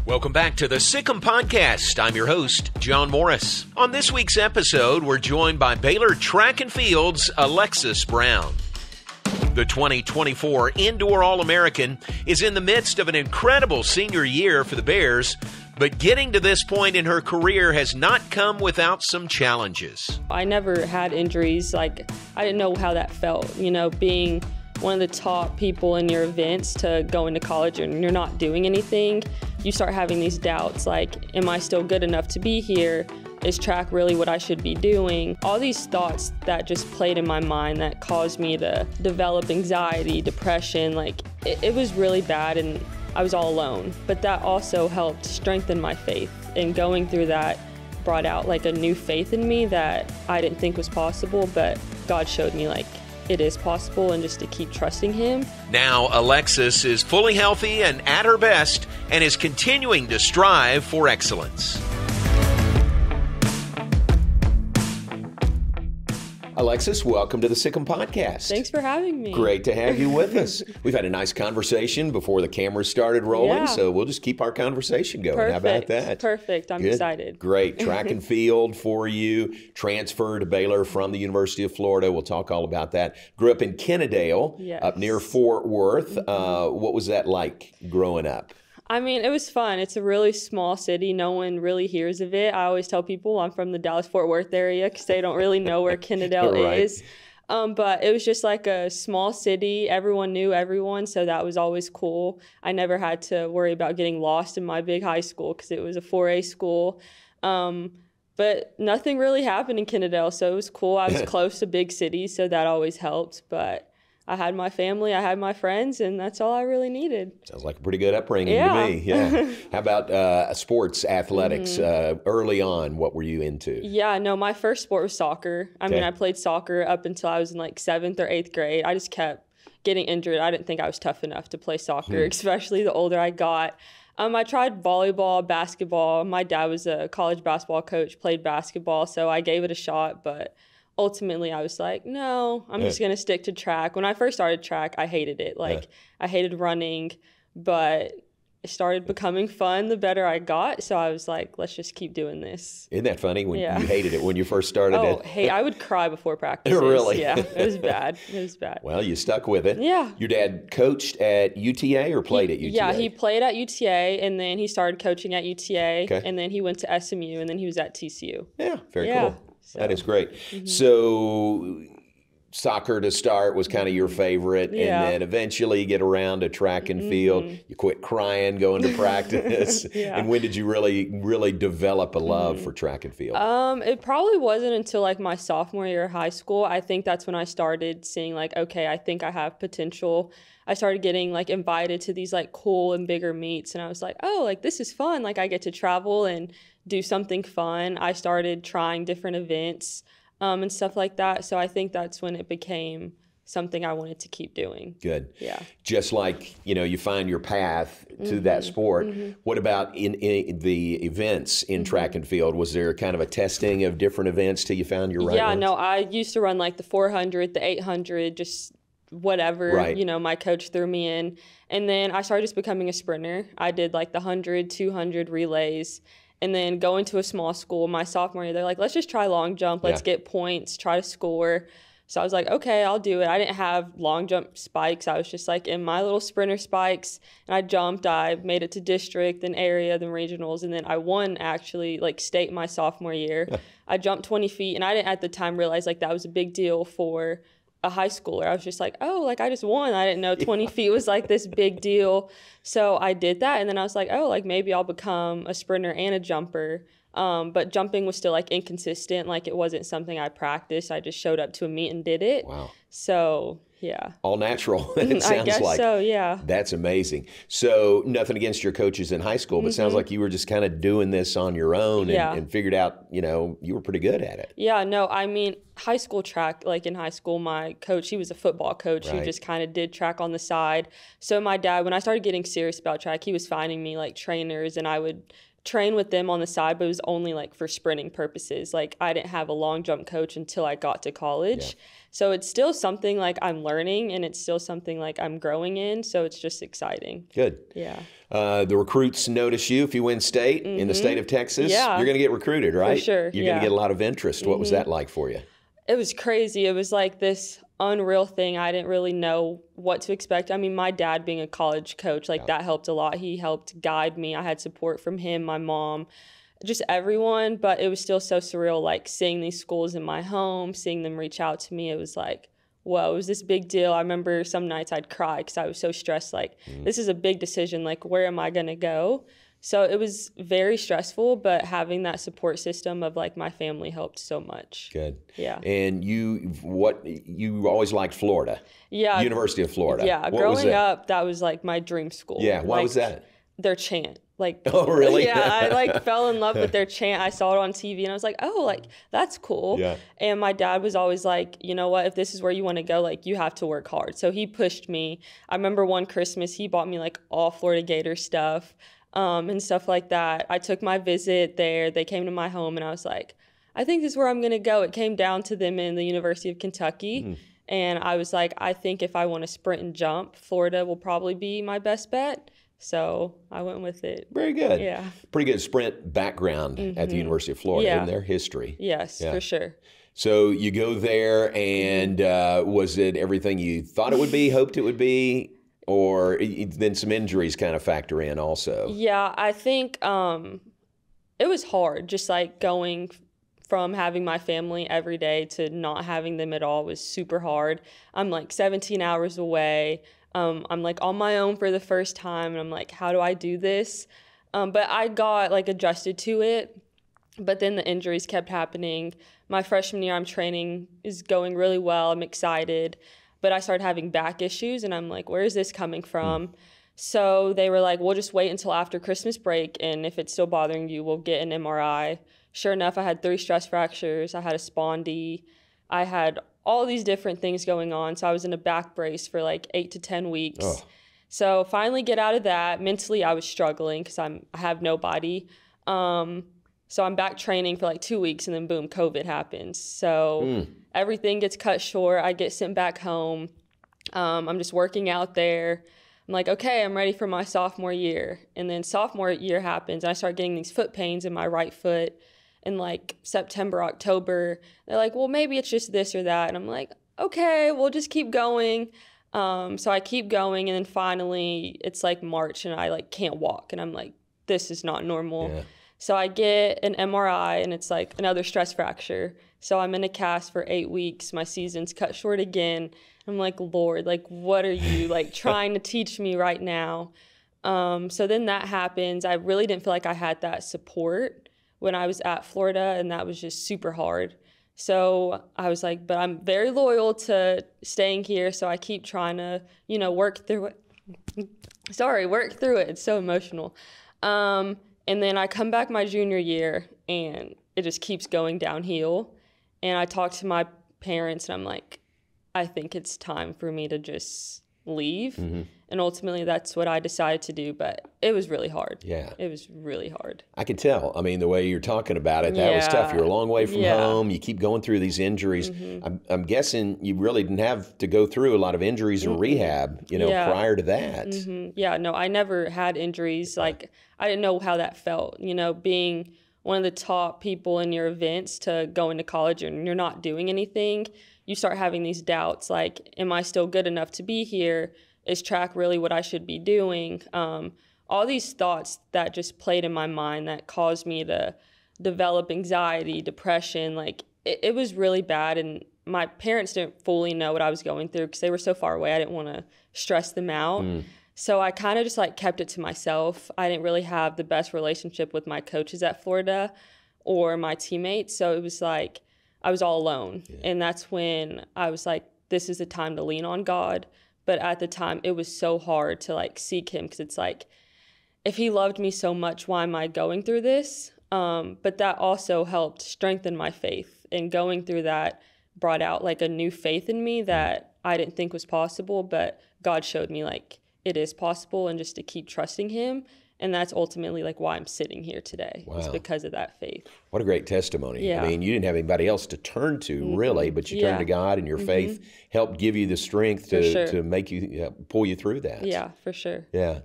Welcome back to the Sic Em Podcast. I'm your host, John Morris. On this week's episode, we're joined by Baylor track and field's Alexis Brown. The 2024 Indoor All-American is in the midst of an incredible senior year for the Bears, but getting to this point in her career has not come without some challenges. I never had injuries. I didn't know how that felt, being one of the top people in your events to go into college and you're not doing anything. You start having these doubts, am I still good enough to be here? Is track really what I should be doing? All these thoughts that just played in my mind that caused me to develop anxiety, depression, it was really bad and I was all alone. But that also helped strengthen my faith, and going through that brought out a new faith in me that I didn't think was possible, but God showed me it is possible, and just to keep trusting Him. Now, Alexis is fully healthy and at her best and is continuing to strive for excellence. Alexis, welcome to the Sic Em Podcast. Thanks for having me. Great to have you with us. We've had a nice conversation before the cameras started rolling, so we'll just keep our conversation going. Perfect. How about that? Perfect. I'm Good. excited. Great. Track and field for you. Transferred to Baylor from the University of Florida. We'll talk all about that. Grew up in Kennedale, up near Fort Worth. What was that like growing up? It was fun. It's a really small city. No one really hears of it. I always tell people I'm from the Dallas-Fort Worth area because they don't really know where Kennedale is. But it was just a small city. Everyone knew everyone, so that was always cool. I never had to worry about getting lost in my big high school because it was a 4A school. But nothing really happened in Kennedale, so it was cool. I was close to big cities, so that always helped. But I had my family, I had my friends, and that's all I really needed. Sounds like a pretty good upbringing to me. Yeah. How about sports, athletics? Early on, what were you into? Yeah, no, my first sport was soccer. I played soccer up until I was in 7th or 8th grade. I just kept getting injured. I didn't think I was tough enough to play soccer, especially the older I got. I tried volleyball, basketball. My dad was a college basketball coach, played basketball, so I gave it a shot, but ultimately, I was no, I'm just going to stick to track. When I first started track, I hated it. I hated running, but it started becoming fun the better I got. So I was let's just keep doing this. Isn't that funny when you hated it when you first started it? Hey, I would cry before practices. Really? Yeah, it was bad. It was bad. Well, you stuck with it. Yeah. Your dad coached at UTA or played at UTA? Yeah, he played at UTA, and then he started coaching at UTA, and then he went to SMU, and then he was at TCU. Yeah, very cool. That is great. So soccer to start was kind of your favorite, and then eventually you get around to track and field. You quit crying going to practice. And when did you really develop a love for track and field? It probably wasn't until my sophomore year of high school. I think that's when I started seeing okay, I think I have potential. I started getting invited to these cool and bigger meets, and I was this is fun. I get to travel and do something fun. I started trying different events and stuff like that. So I think that's when it became something I wanted to keep doing. Good. Yeah. Just you find your path to that sport. What about in the events in track and field? Was there kind of a testing of different events till you found your right Yeah, ones? no, I used to run the 400, the 800, just whatever, my coach threw me in. And then I started just becoming a sprinter. I did the 100, 200 relays. And then going to a small school, my sophomore year, they're let's just try long jump. Let's get points, try to score. So I was okay, I'll do it. I didn't have long jump spikes. I was just in my little sprinter spikes. And I jumped. I made it to district, then area, then regionals. And then I won, actually, state my sophomore year. I jumped 20 feet. And I didn't at the time realize that was a big deal for a high schooler. I was just I just won. I didn't know 20 feet was this big deal. So I did that. And then I was maybe I'll become a sprinter and a jumper. But jumping was still inconsistent. It wasn't something I practiced. I just showed up to a meet and did it. Wow. So yeah. All natural, it sounds I guess so, yeah. That's amazing. So nothing against your coaches in high school, but it sounds like you were just kind of doing this on your own and figured out, you were pretty good at it. Yeah, no, high school track, in high school, my coach, he was a football coach who just kind of did track on the side. So my dad, when I started getting serious about track, he was finding me trainers, and I would train with them on the side, but it was only like for sprinting purposes. Like I didn't have a long jump coach until I got to college. Yeah. So it's still something like I'm learning, and it's still something like I'm growing in. So it's just exciting. Good. Yeah. The recruits notice you if you win state in the state of Texas. Yeah. You're going to get recruited, right? For sure. You're going to get a lot of interest. What was that like for you? It was crazy. It was like this unreal thing. I didn't really know what to expect. I mean, my dad being a college coach, like that helped a lot. He helped guide me. I had support from him, my mom, just everyone. But it was still so surreal, like seeing these schools in my home, seeing them reach out to me. It was like, whoa, it was this big deal. I remember some nights I'd cry because I was so stressed. Like, this is a big decision. Like, where am I going to go? So it was very stressful, but having that support system of like my family helped so much. Good. Yeah. And you always liked Florida. Yeah. University of Florida. Yeah. Growing up, that was like my dream school. Yeah. Why was that? Their chant. Like, oh, really? Yeah, I like fell in love with their chant. I saw it on TV and I was like, oh, like that's cool. Yeah. And my dad was always like, you know what, if this is where you want to go, like you have to work hard. So he pushed me. I remember one Christmas he bought me like all Florida Gator stuff. And stuff like that. I took my visit there. They came to my home, and I was like, I think this is where I'm going to go. It came down to them in the University of Kentucky. And I was like, I think if I want to sprint and jump, Florida will probably be my best bet. So I went with it. Very good. Yeah. Pretty good sprint background at the University of Florida in their history. Yes, for sure. So you go there, and was it everything you thought it would be, hoped it would be? Or then some injuries kind of factor in also? Yeah, I think it was hard. Just like going from having my family every day to not having them at all was super hard. I'm like 17 hours away. I'm like on my own for the first time. And I'm like, how do I do this? But I got like adjusted to it. But then the injuries kept happening. My freshman year, I'm training is going really well. I'm excited. But I started having back issues, and I'm like, where is this coming from? So they were like, we'll just wait until after Christmas break, and if it's still bothering you, we'll get an MRI. Sure enough, I had 3 stress fractures. I had a spondy. I had all these different things going on. So I was in a back brace for like 8 to 10 weeks. Oh. So finally get out of that. Mentally, I was struggling because I have no body. So I'm back training for like 2 weeks, and then boom, COVID happens. So everything gets cut short. I get sent back home. I'm just working out there. I'm like, okay, I'm ready for my sophomore year. And then sophomore year happens, and I start getting these foot pains in my right foot in like September, October. They're like, well, maybe it's just this or that. And I'm like, okay, we'll just keep going. So I keep going, and then finally it's like March, and I like can't walk. And I'm like, this is not normal. Yeah. So I get an MRI, and it's like another stress fracture. So I'm in a cast for 8 weeks. My season's cut short again. I'm like, Lord, like, what are you like trying to teach me right now? So then that happens. I really didn't feel like I had that support when I was at Florida, and that was just super hard. So I was like, but I'm very loyal to staying here. So I keep trying to, work through it. Work through it. It's so emotional. And then I come back my junior year, and it just keeps going downhill. And I talk to my parents, and I'm like, I think it's time for me to just leave. And ultimately, that's what I decided to do. But it was really hard. Yeah. It was really hard. I can tell. I mean, the way you're talking about it, that was tough. You're a long way from home. You keep going through these injuries. I'm guessing you really didn't have to go through a lot of injuries or rehab, prior to that. Yeah, no, I never had injuries. Like, I didn't know how that felt, being one of the top people in your events to go into college and you're not doing anything. You start having these doubts, like, am I still good enough to be here? Is track really what I should be doing? All these thoughts that just played in my mind that caused me to develop anxiety, depression. Like, it was really bad. And my parents didn't fully know what I was going through because they were so far away. I didn't want to stress them out. So I kind of just like kept it to myself. I didn't really have the best relationship with my coaches at Florida or my teammates. So it was like I was all alone. And that's when I was like, this is the time to lean on God. But at the time, it was so hard to like seek him because it's like, if he loved me so much, why am I going through this? But that also helped strengthen my faith. And going through that brought out like a new faith in me that I didn't think was possible. But God showed me like it is possible, and just to keep trusting him And that's ultimately like why I'm sitting here today. Wow. It's because of that faith. What a great testimony. Yeah. I mean, you didn't have anybody else to turn to really, but you turned to God, and your faith helped give you the strength to make you pull you through that. Yeah, for sure. Yeah.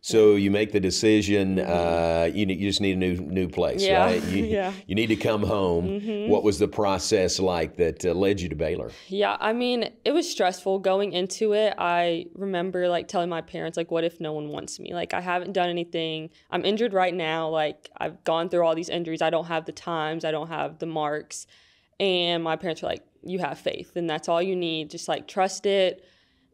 So you make the decision, you just need a new place, right? You need to come home. What was the process like that led you to Baylor? Yeah, I mean, it was stressful going into it. I remember like telling my parents, like, what if no one wants me? Like, I haven't done anything. I'm injured right now. Like, I've gone through all these injuries. I don't have the times. I don't have the marks. And my parents were like, you have faith, and that's all you need. Just like trust it.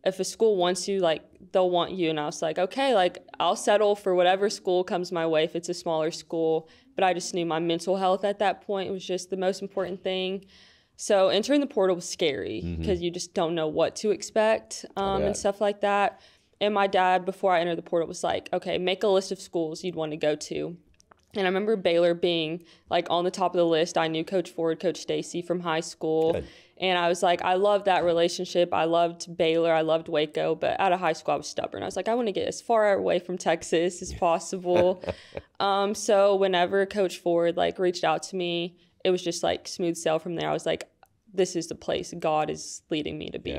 If a school wants you, like, they'll want you. And I was like, okay, like, I'll settle for whatever school comes my way if it's a smaller school. But I just knew my mental health at that point was just the most important thing. So entering the portal was scary because you just don't know what to expect and stuff like that. And my dad, before I entered the portal, was like, okay, make a list of schools you'd want to go to. And I remember Baylor being like on the top of the list. I knew Coach Ford, Coach Stacy from high school. Good. And I was like, I loved that relationship. I loved Baylor. I loved Waco. But out of high school, I was stubborn. I was like, I want to get as far away from Texas as possible. So whenever Coach Ford like reached out to me, it was just like smooth sail from there. I was like, this is the place God is leading me to be.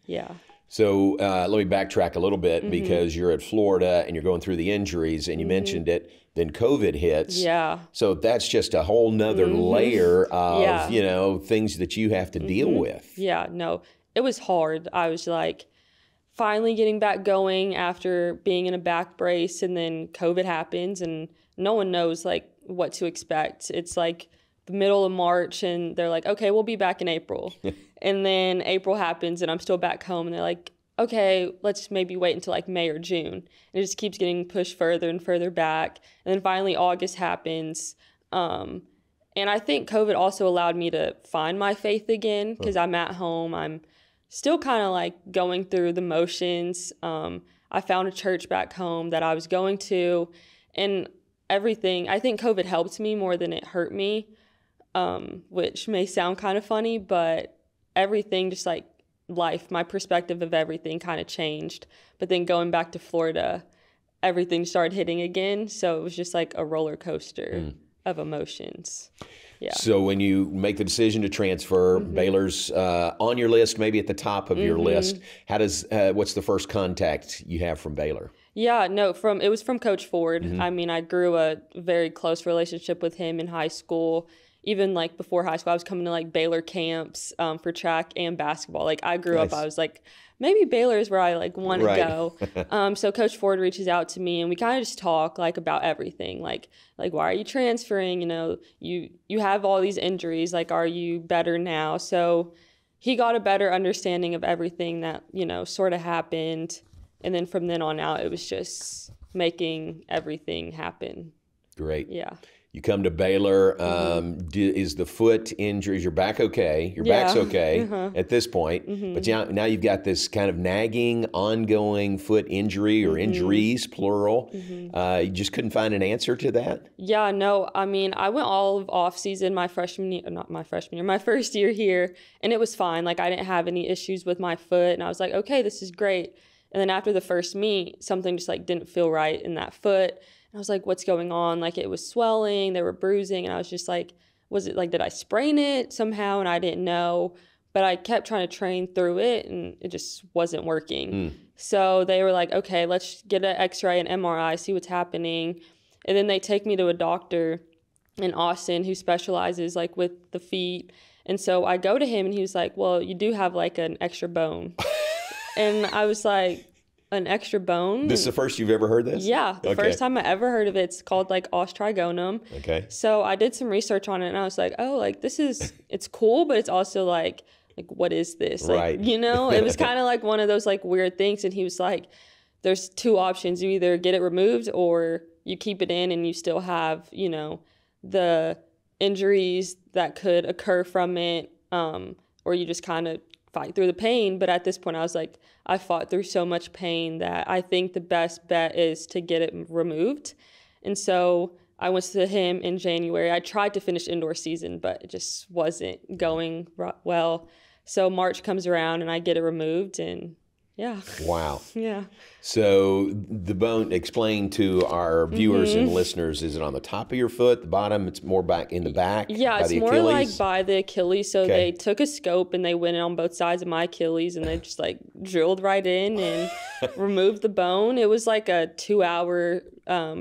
Yeah. So let me backtrack a little bit because you're at Florida and you're going through the injuries and you mentioned it. Then COVID hits. Yeah. So that's just a whole nother layer of, things that you have to deal with. Yeah, no, it was hard. I was like finally getting back going after being in a back brace, and then COVID happens and no one knows like what to expect. It's like the middle of March and they're like, okay, we'll be back in April. And then April happens and I'm still back home and they're like, okay, let's maybe wait until like May or June. And it just keeps getting pushed further and further back. And then finally August happens. And I think COVID also allowed me to find my faith again because I'm at home. I'm still kind of like going through the motions. I found a church back home that I was going to, and everything. I think COVID helped me more than it hurt me, which may sound kind of funny, but everything just like life, my perspective of everything kind of changed. But then going back to Florida, everything started hitting again. So it was just like a roller coaster of emotions. Yeah. So when you make the decision to transfer, Baylor's on your list, maybe at the top of your list. How does what's the first contact you have from Baylor? Yeah, no, it was from Coach Ford. I mean, I grew a very close relationship with him in high school. Even like before high school, I was coming to like Baylor camps for track and basketball. Like I grew up, I was like, maybe Baylor is where I like want to go. So Coach Ford reaches out to me and we kind of just talk like about everything. Like why are you transferring? You know, you have all these injuries. Like, are you better now? So he got a better understanding of everything that, sort of happened. And then from then on out, it was just making everything happen. Great. Yeah. You come to Baylor. Is the foot injury, is your back okay? Your back's okay at this point. But now you've got this kind of nagging, ongoing foot injury or injuries, plural. You just couldn't find an answer to that? Yeah, no. I mean, I went all of off season my first year here, and it was fine. Like, I didn't have any issues with my foot, and I was like, okay, this is great. And then after the first meet, something just like didn't feel right in that foot. And I was like, what's going on? Like, it was swelling, there were bruising. And I was just like, was it like, did I sprain it somehow? And I didn't know. But I kept trying to train through it and it just wasn't working. So they were like, okay, let's get an x-ray and MRI, see what's happening. And then they take me to a doctor in Austin who specializes like with the feet. And so I go to him and he was like, well, you do have like an extra bone. And I was like, an extra bone? This is the first you've ever heard this? Yeah, the first time I ever heard of it. It's called like ostrigonum. Okay. So I did some research on it and I was like, oh, like it's cool, but it's also like what is this? Like, right. It was kind of like one of those like weird things. And he was like, there's two options. You either get it removed or you keep it in and you still have, the injuries that could occur from it, or you just kind of fight through the pain. But at this point I was like, I fought through so much pain that I think the best bet is to get it removed. And so I went to him in January. I tried to finish indoor season, but it just wasn't going well. So March comes around and I get it removed and Yeah. Wow. Yeah. So the bone, explain to our viewers and listeners, is it on the top of your foot, the bottom? It's more back in the back? Yeah, it's more like by the Achilles. So they took a scope and they went in on both sides of my Achilles and they just like drilled right in and removed the bone. It was like a 2-hour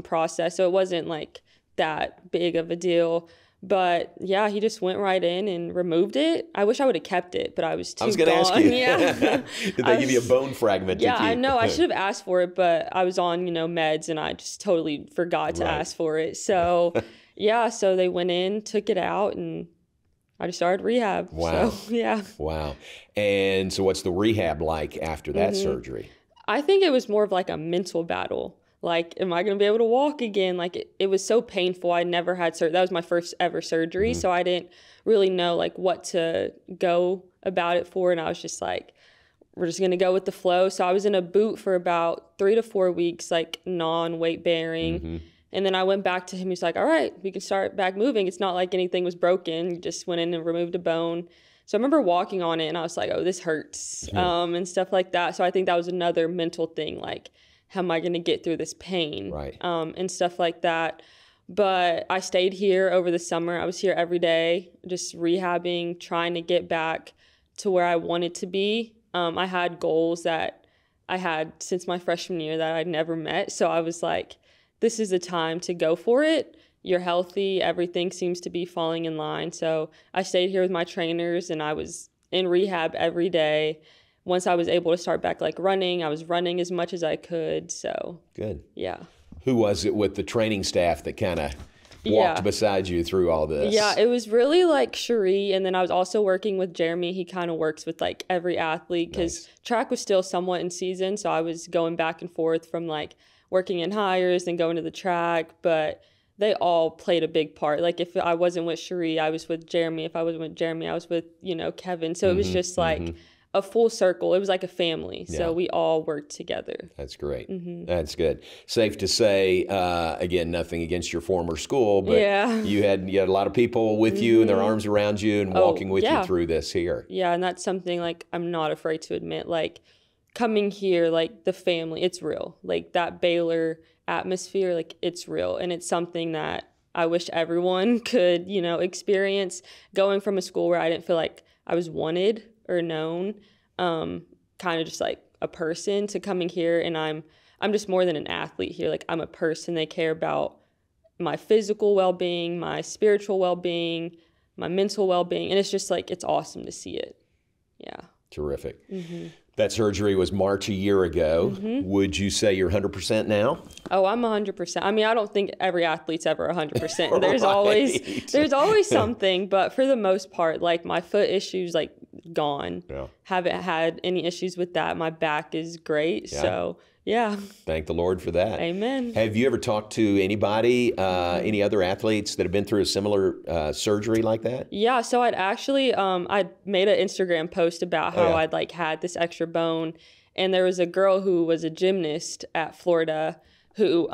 process. So it wasn't like that big of a deal. But yeah, he just went right in and removed it. I wish I would have kept it, but I was too gone. I was going to ask you. Yeah. Did they give you a bone fragment? Yeah, I know. I should have asked for it, but I was on, meds and I just totally forgot to ask for it. So yeah, so they went in, took it out, and I just started rehab. Wow. So, yeah. Wow. And so what's the rehab like after that surgery? I think it was more of like a mental battle. Like, am I going to be able to walk again? Like, it was so painful. I never had surgery. That was my first ever surgery. So I didn't really know, like, what to go about it for. And I was just like, we're just going to go with the flow. So I was in a boot for about 3 to 4 weeks, like, non-weight bearing. And then I went back to him. He's like, all right, we can start back moving. It's not like anything was broken. You just went in and removed a bone. So I remember walking on it, and I was like, oh, this hurts, and stuff like that. So I think that was another mental thing, like, how am I going to get through this pain? Right. And stuff like that. But I stayed here over the summer. I was here every day, just rehabbing, trying to get back to where I wanted to be. I had goals that I had since my freshman year that I'd never met. So I was like, this is the time to go for it. You're healthy. Everything seems to be falling in line. So I stayed here with my trainers, and I was in rehab every day. Once I was able to start back like running, I was running as much as I could. So good. Yeah. Who was it with the training staff that kind of walked beside you through all this? Yeah, it was really like Cherie. And then I was also working with Jeremy. He kind of works with like every athlete because track was still somewhat in season. So I was going back and forth from like working in hires and going to the track. But they all played a big part. Like if I wasn't with Cherie, I was with Jeremy. If I wasn't with Jeremy, I was with, Kevin. So it was just like a full circle. It was like a family. So we all worked together. That's great. That's good. Safe to say, again, nothing against your former school, but you had a lot of people with you and their arms around you and walking with you through this here. Yeah, and that's something like I'm not afraid to admit. Like coming here, like the family, it's real. Like that Baylor atmosphere, like it's real. And it's something that I wish everyone could, experience, going from a school where I didn't feel like I was wanted or known, kind of just like a person, to coming here and I'm just more than an athlete here. Like I'm a person. They care about my physical well-being, my spiritual well-being, my mental well-being. And it's just like, it's awesome to see it. Yeah. Terrific. That surgery was March a year ago. Would you say you're 100% now? Oh, I'm 100%. I mean, I don't think every athlete's ever 100%. There's always something, but for the most part, like my foot issues, like gone. Yeah. Haven't had any issues with that. My back is great. Yeah. So yeah. Thank the Lord for that. Amen. Have you ever talked to anybody, any other athletes that have been through a similar surgery like that? Yeah. So I'd actually, I'd made an Instagram post about how I'd like had this extra bone. And there was a girl who was a gymnast at Florida who,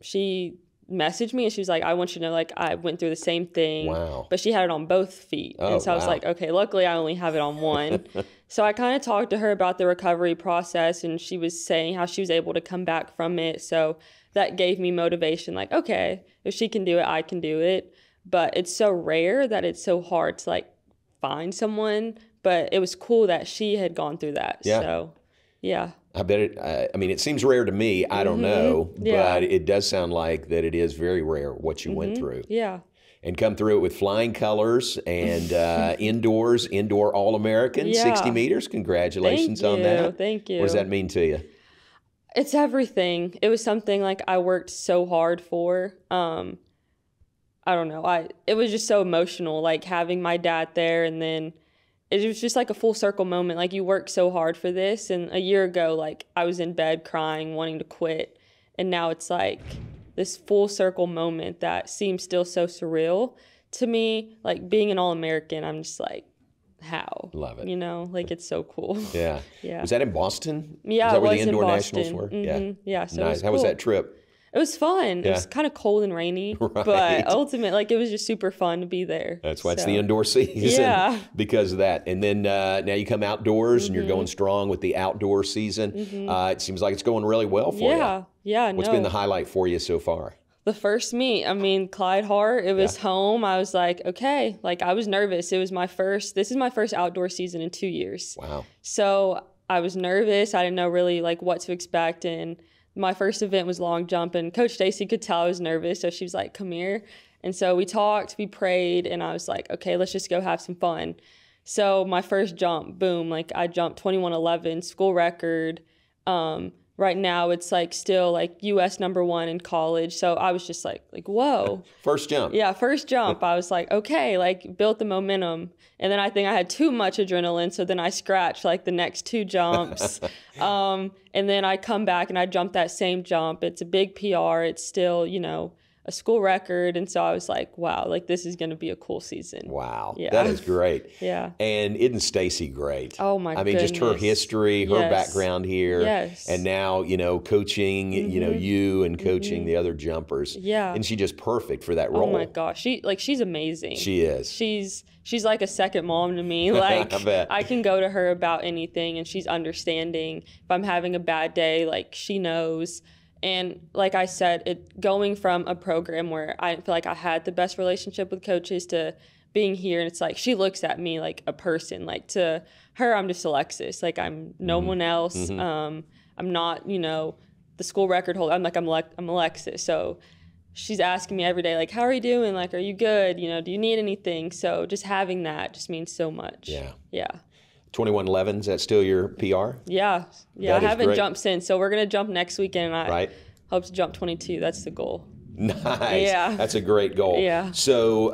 she messaged me and she was like, I want you to know, like, I went through the same thing. Wow. But she had it on both feet. And so I was like, okay, luckily I only have it on one. So I kind of talked to her about the recovery process, and she was saying how she was able to come back from it. So that gave me motivation, like, okay, if she can do it, I can do it. But it's so rare that it's so hard to like find someone. But it was cool that she had gone through that. Yeah. So yeah. I bet it, I mean, it seems rare to me. I don't know, but it does sound like that it is very rare what you went through. Yeah. And come through it with flying colors and indoor All-American, 60 meters. Congratulations on that. Thank you. What does that mean to you? It's everything. It was something like I worked so hard for. I don't know. It was just so emotional, like having my dad there, and then it was just like a full circle moment. Like you worked so hard for this, and a year ago, like I was in bed crying, wanting to quit, and now it's like this full circle moment that seems still so surreal to me. Like being an All-American, I'm just like, how? Love it. Like it's so cool. Yeah. Yeah. Was that in Boston? Yeah, was that it where was the indoor in Boston. nationals were? Yeah. Yeah. So nice. it was cool. How was that trip? It was fun. Yeah. It was kind of cold and rainy, Right. but ultimately, like, it was just super fun to be there. That's why it's the indoor season because of that. And then now you come outdoors and you're going strong with the outdoor season. It seems like it's going really well for you. Yeah. What's been the highlight for you so far? The first meet, I mean, Clyde Hart, it was home. I was like, okay, like I was nervous. This is my first outdoor season in 2 years. Wow. So I was nervous. I didn't know really like what to expect. And my first event was long jump, and Coach Stacy could tell I was nervous. So she was like, come here. And so we talked, we prayed, and I was like, okay, let's just go have some fun. So my first jump, boom, like I jumped 21:11, school record. Right now it's like still like US #1 in college. So I was just like whoa. First jump. Yeah, first jump. I was like, okay, like built the momentum. And then I think I had too much adrenaline. So then I scratched like the next 2 jumps. And then I come back and I jump that same jump. It's a big PR. It's still, a school record. And so I was like, wow, like this is going to be a cool season. Wow. Yeah. That is great. Yeah. And isn't Stacy great? Oh my goodness. Just her history, her background here. Yes. And now, coaching, you and coaching the other jumpers. Yeah. And she's just perfect for that role. Oh my gosh. She's amazing. She is. She's like a second mom to me. Like I bet. I can go to her about anything and she's understanding. If I'm having a bad day, like she knows. And like I said, going from a program where I didn't feel like I had the best relationship with coaches to being here, and it's like she looks at me like a person. Like to her, I'm just Alexis. Like I'm no one else. I'm not, the school record holder. I'm Alexis. So she's asking me every day, like, how are you doing? Like, are you good? Do you need anything? So just having that just means so much. Yeah. 21:11, is that still your PR? Yeah. I haven't jumped since, so we're going to jump next weekend, and I hope to jump 22. That's the goal. Nice. Yeah. That's a great goal. Yeah. So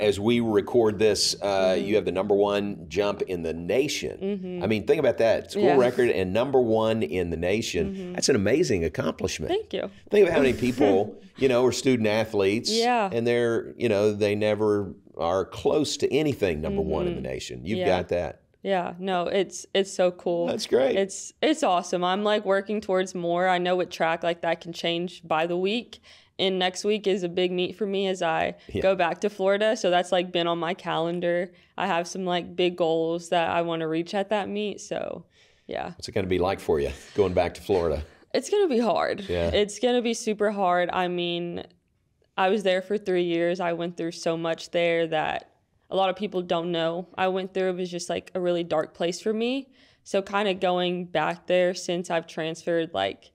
as we record this, you have the #1 jump in the nation. I mean, think about that. School record and #1 in the nation. That's an amazing accomplishment. Thank you. Think about how many people, are student athletes. Yeah. And they're, they never are close to anything #1 in the nation. You've got that. Yeah, no, it's so cool. That's great. It's awesome. I'm like working towards more. I know with track like that can change by the week. And next week is a big meet for me as I go back to Florida. So that's like been on my calendar. I have some like big goals that I want to reach at that meet. So yeah. What's it going to be like for you going back to Florida? It's going to be hard. Yeah. It's going to be super hard. I mean, I was there for 3 years. I went through so much there that a lot of people don't know I went through. It was just like a really dark place for me. So kind of going back there since I've transferred, like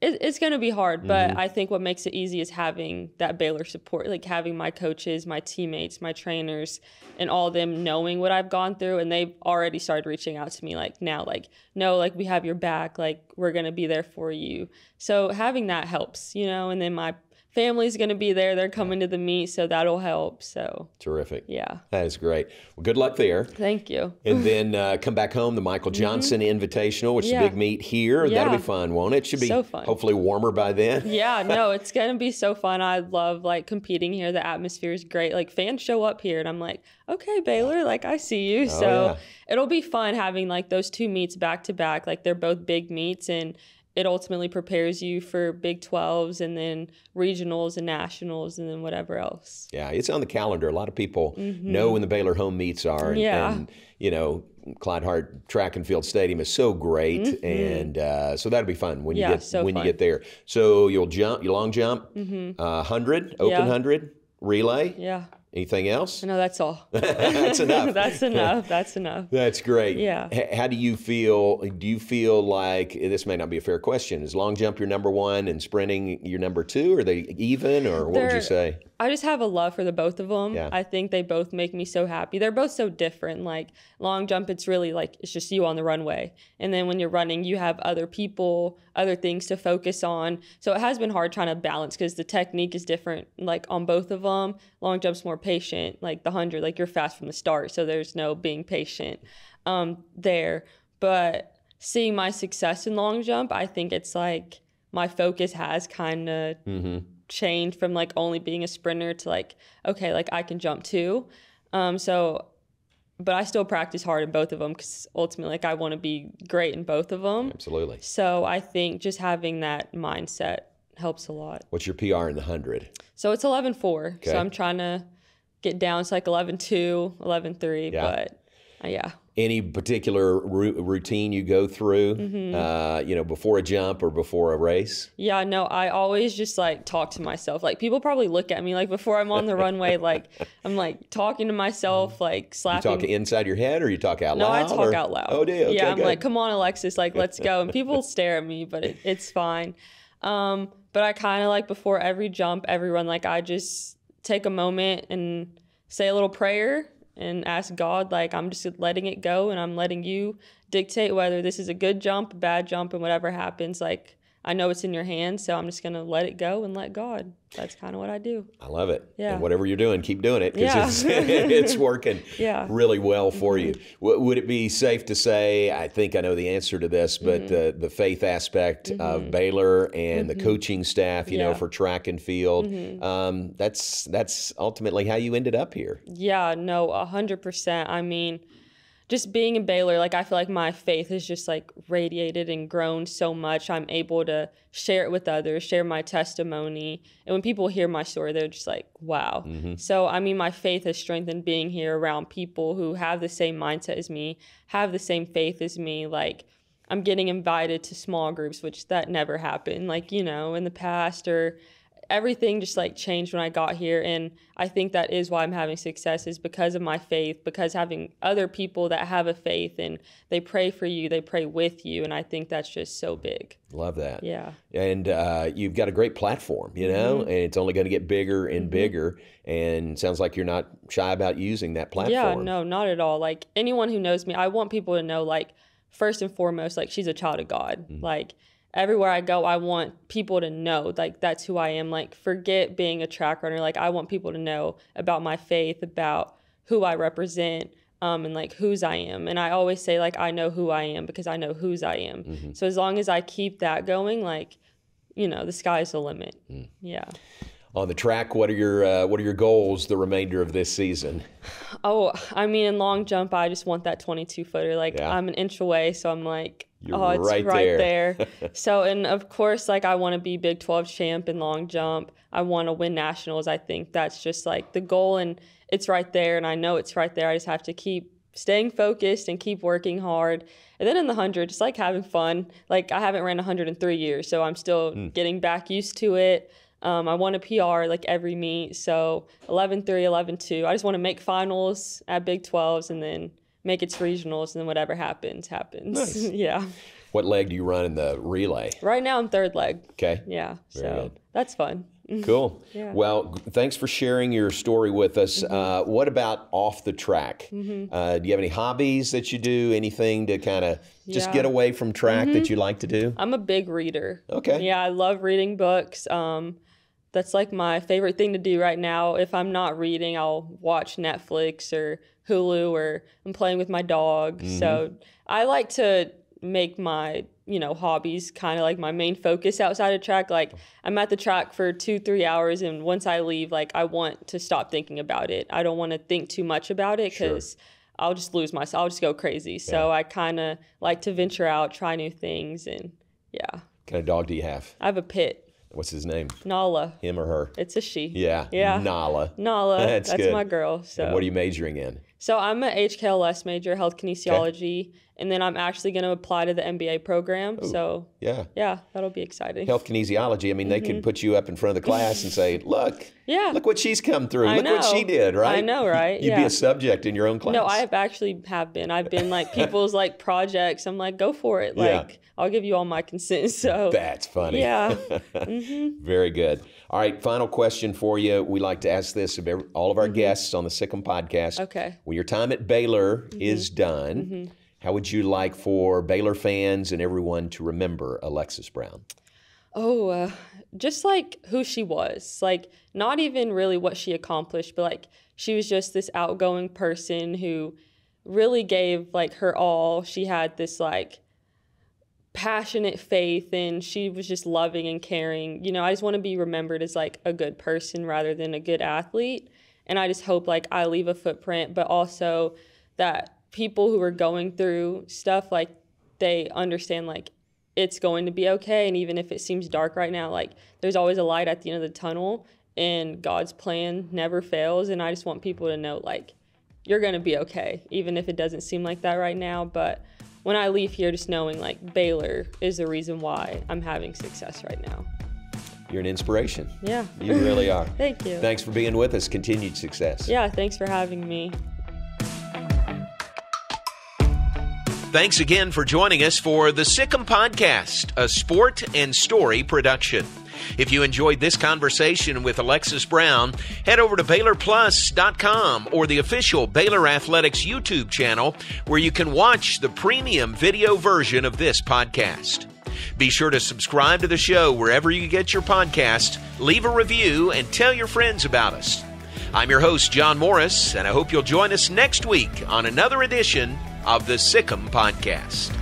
it's going to be hard. But I think what makes it easy is having that Baylor support, like having my coaches, my teammates, my trainers, and all of them knowing what I've gone through. And they've already started reaching out to me like now, like, no, like we have your back, like we're going to be there for you. So having that helps, and then my family's going to be there. They're coming to the meet, so that'll help. So terrific. Yeah. That is great. Well, good luck there. Thank you. And then come back home, the Michael Johnson Invitational, which is a big meet here. Yeah. That'll be fun, won't it? Should be so fun. Hopefully warmer by then. Yeah, no, it's going to be so fun. I love like competing here. The atmosphere is great. Like fans show up here and I'm like, okay, Baylor, like I see you. So it'll be fun having like those 2 meets back to back. Like they're both big meets, and it ultimately prepares you for Big 12s and then regionals and nationals and then whatever else. Yeah, it's on the calendar. A lot of people know when the Baylor home meets are. And Clyde Hart Track and Field Stadium is so great. And so that'll be fun when you get there. So you'll long jump, 100, open 100, relay. Yeah. Anything else? No, that's all. That's enough. That's enough. That's great. Yeah. How do you feel? Do you feel like, this may not be a fair question, is long jump your #1 and sprinting your #2? Are they even, or what would you say? I just have a love for the both of them. Yeah. I think they both make me so happy. They're both so different. Like long jump, it's really like, it's just you on the runway. And then when you're running, you have other people, other things to focus on. So it has been hard trying to balance because the technique is different, like on both of them. Long jump's more patient, like the 100, like you're fast from the start. So there's no being patient there. But seeing my success in long jump, I think it's like my focus has kind of changed from like only being a sprinter to like, okay, like I can jump too. But I still practice hard in both of them because ultimately like I want to be great in both of them. Absolutely. So I think just having that mindset helps a lot. What's your PR in the 100? So it's 11.4. Okay. So I'm trying to get down to like 11.2, 11.3, Yeah. but yeah. Any particular routine you go through, before a jump or before a race? Yeah, no, I always just like talk to myself. Like people probably look at me like before I'm on the runway, like I'm like talking to myself, like slapping. You talk inside your head or you talk out loud? No, I talk out loud. Oh, do you? Okay, yeah, I'm good. like, come on, Alexis, like let's go. And people stare at me, but it's fine. But I kind of like before every jump, every run, like I just take a moment and say a little prayer and ask God, like, I'm just letting it go and I'm letting you dictate whether this is a good jump, a bad jump, and whatever happens, like, I know it's in your hands, so I'm just going to let it go and let God. That's kind of what I do. I love it. Yeah. And whatever you're doing, keep doing it because Yeah. it's working Yeah. really well for you. Would it be safe to say, I think I know the answer to this, but the faith aspect of Baylor and the coaching staff, for track and field, that's ultimately how you ended up here. Yeah, no, 100%. I mean, just being in Baylor, like I feel like my faith has just like radiated and grown so much. I'm able to share it with others, share my testimony. And when people hear my story, they're just like, wow. So, I mean, my faith has strengthened being here around people who have the same mindset as me, have the same faith as me. Like I'm getting invited to small groups, which that never happened, like, in the past, or everything just like changed when I got here. And I think that is why I'm having success, is because of my faith, because having other people that have a faith and they pray for you, they pray with you. And I think that's just so big. Love that. Yeah. And you've got a great platform, and it's only going to get bigger and bigger. And it sounds like you're not shy about using that platform. Yeah, no, not at all. Like anyone who knows me, I want people to know, like, first and foremost, like she's a child of God. Like everywhere I go, I want people to know, like, that's who I am. Like, forget being a track runner. Like, I want people to know about my faith, about who I represent, and, like, whose I am. And I always say, like, I know who I am because I know whose I am. So as long as I keep that going, like, the sky's the limit. Yeah. On the track, what are your goals the remainder of this season? Oh, I mean, in long jump, I just want that 22-footer. Like, I'm an inch away, so I'm like, it's right there. So, and of course, like, I want to be Big 12 champ in long jump. I want to win nationals. I think that's just like the goal, and it's right there, and I know it's right there. I just have to keep staying focused and keep working hard. And then in the 100, just like having fun. Like, I haven't ran 100 in 3 years, so I'm still getting back used to it. I want a PR like every meet, so 11.3, 11.2. I just want to make finals at Big 12s and then make it to regionals, and then whatever happens. Nice. Yeah. What leg do you run in the relay? Right now I'm third leg. Okay. Yeah. Very So good. that's fun. Cool. Yeah. Well, thanks for sharing your story with us. What about off the track? Do you have any hobbies that you do? Anything to kind of just get away from track that you like to do? I'm a big reader. Okay. Yeah, I love reading books. That's like my favorite thing to do right now. If I'm not reading, I'll watch Netflix or Hulu, or I'm playing with my dog. So I like to make my, hobbies kind of like my main focus outside of track. Like, I'm at the track for 2-3 hours, and once I leave, like, I want to stop thinking about it. I don't want to think too much about it because I'll just lose myself. I'll just go crazy. So I kind of like to venture out, try new things, and yeah. What kind of dog do you have? I have a pit. What's his name? Nala. Him or her? It's a she. Yeah. Nala. Nala. That's good. my girl. So. And what are you majoring in? So I'm an HKLS major, health kinesiology, and then I'm actually going to apply to the MBA program. Ooh. So yeah, that'll be exciting. Health kinesiology. I mean, they could put you up in front of the class and say, look what she's come through. Look what she did, right? I know, right? You'd be a subject in your own class. No, I have been. I've been like people's like projects. I'm like, go for it. Like, I'll give you all my consent. So that's funny. Yeah. Very good. All right, final question for you. We like to ask this of all of our guests on the Sic Em Podcast. Okay. When your time at Baylor is done, how would you like for Baylor fans and everyone to remember Alexis Brown? Oh, just like who she was. Like, not even really what she accomplished, but like she was just this outgoing person who really gave like her all. She had this like passionate faith, and she was just loving and caring. I just want to be remembered as like a good person rather than a good athlete. And I just hope like I leave a footprint, but also that people who are going through stuff, like, they understand like it's going to be okay. And even if it seems dark right now, like there's always a light at the end of the tunnel, and God's plan never fails. And I just want people to know, like, you're going to be okay, even if it doesn't seem like that right now. But when I leave here, just knowing like Baylor is the reason why I'm having success right now. You're an inspiration. Yeah. You really are. Thank you. Thanks for being with us. Continued success. Yeah, thanks for having me. Thanks again for joining us for the Sic Em Podcast, a sport and story production. If you enjoyed this conversation with Alexis Brown, head over to BaylorPlus.com or the official Baylor Athletics YouTube channel, where you can watch the premium video version of this podcast. Be sure to subscribe to the show wherever you get your podcast, leave a review, and tell your friends about us. I'm your host, John Morris, and I hope you'll join us next week on another edition of the Sic Em Podcast.